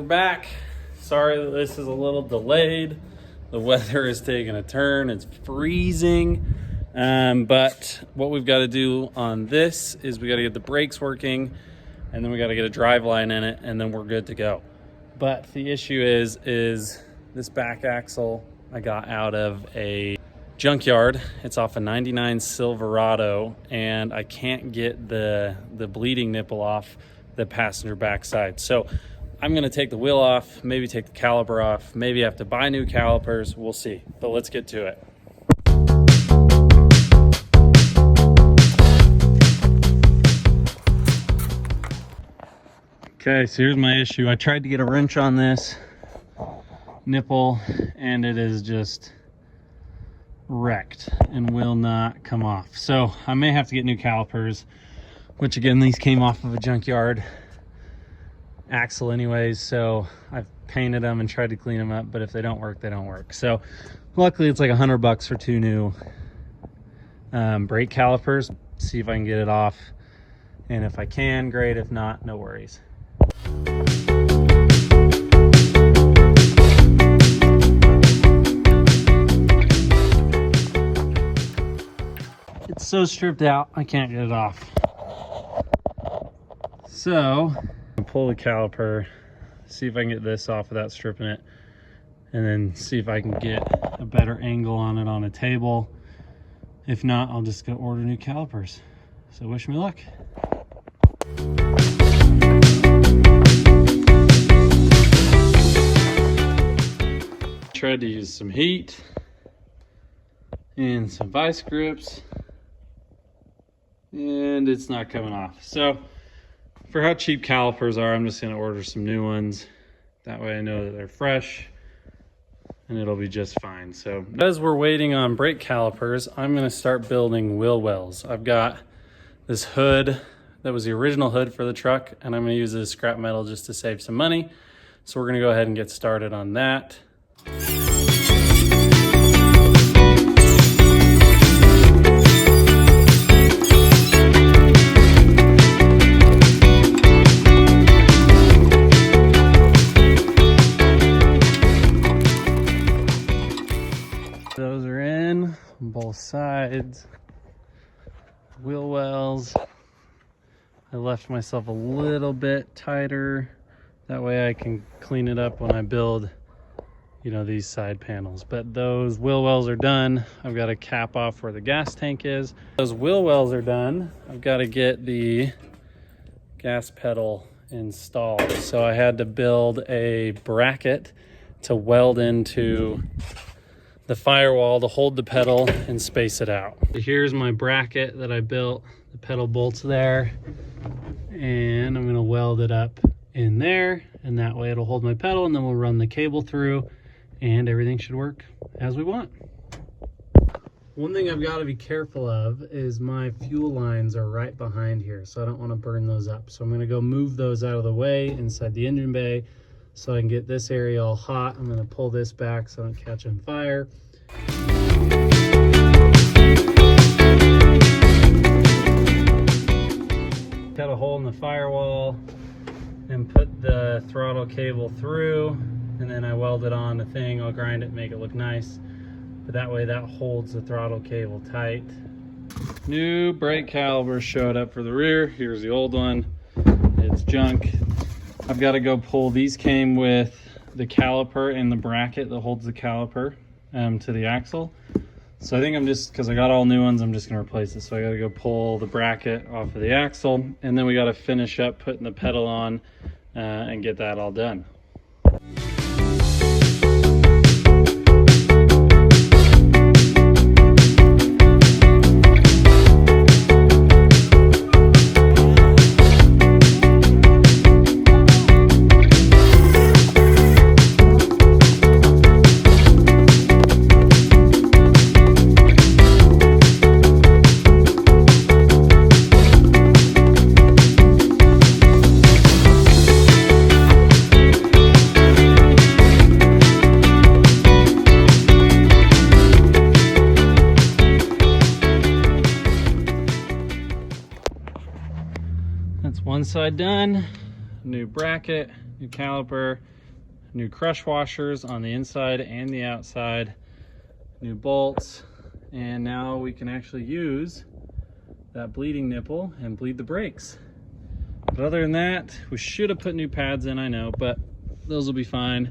back. Sorry that this is a little delayed. The weather is taking a turn. It's freezing. But what we've got to do on this is we got to get the brakes working, and then we got to get a drive line in it, and then we're good to go. But the issue is this back axle I got out of a junkyard. It's off a 99 Silverado, and I can't get the bleeding nipple off the passenger backside. So I'm gonna take the wheel off, maybe take the caliper off, maybe have to buy new calipers. We'll see, but let's get to it. Okay, so here's my issue. I tried to get a wrench on this nipple and it is just wrecked and will not come off. So I may have to get new calipers, which again, these came off of a junkyard axle anyways, so I've painted them and tried to clean them up, but if they don't work, they don't work. So luckily it's like $100 for two new brake calipers. See if I can get it off, and if I can, great. If not, no worries. It's so stripped out, I can't get it off. So I'll pull the caliper, see if I can get this off without stripping it, and then see if I can get a better angle on it on a table. If not, I'll just go order new calipers. So wish me luck. Tried to use some heat and some vice grips, and it's not coming off. So for how cheap calipers are, I'm just going to order some new ones. That way I know that they're fresh and it'll be just fine. So as we're waiting on brake calipers, I'm going to start building wheel wells. I've got this hood that was the original hood for the truck, and I'm going to use this scrap metal just to save some money. So we're going to go ahead and get started on that. Those are in on both sides. Wheel wells. I left myself a little bit tighter. That way I can clean it up when I build, you know, these side panels. But those wheel wells are done. I've got to cap off where the gas tank is. Those wheel wells are done. I've got to get the gas pedal installed. So I had to build a bracket to weld into the firewall to hold the pedal and space it out. Here's my bracket that I built, the pedal bolts there, and I'm going to weld it up in there, and that way it'll hold my pedal, and then we'll run the cable through and everything should work as we want. One thing I've got to be careful of is my fuel lines are right behind here, so I don't want to burn those up. So I'm going to go move those out of the way inside the engine bay so I can get this area all hot. I'm going to pull this back so I don't catch on fire. Cut a hole in the firewall and put the throttle cable through, and then I weld it on the thing. I'll grind it, make it look nice, but that way that holds the throttle cable tight. New brake caliper showed up for the rear. Here's the old one. It's junk. I've got to go pull. These came with the caliper and the bracket that holds the caliper to the axle. So I think I'm just, because I got all new ones, I'm just going to replace it. So I got to go pull the bracket off of the axle, and then we got to finish up putting the pedal on and get that all done. That's one side done. New bracket, new caliper, new crush washers on the inside and the outside, new bolts, and now we can actually use that bleeding nipple and bleed the brakes. But other than that, we should have put new pads in, I know, but those will be fine.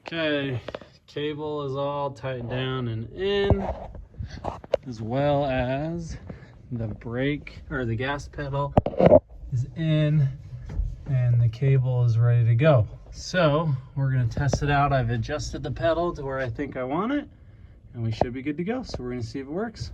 Okay, cable is all tightened down and in, as well as the brake or the gas pedal is in, and the cable is ready to go. So we're gonna test it out. I've adjusted the pedal to where I think I want it, and we should be good to go. So we're gonna see if it works.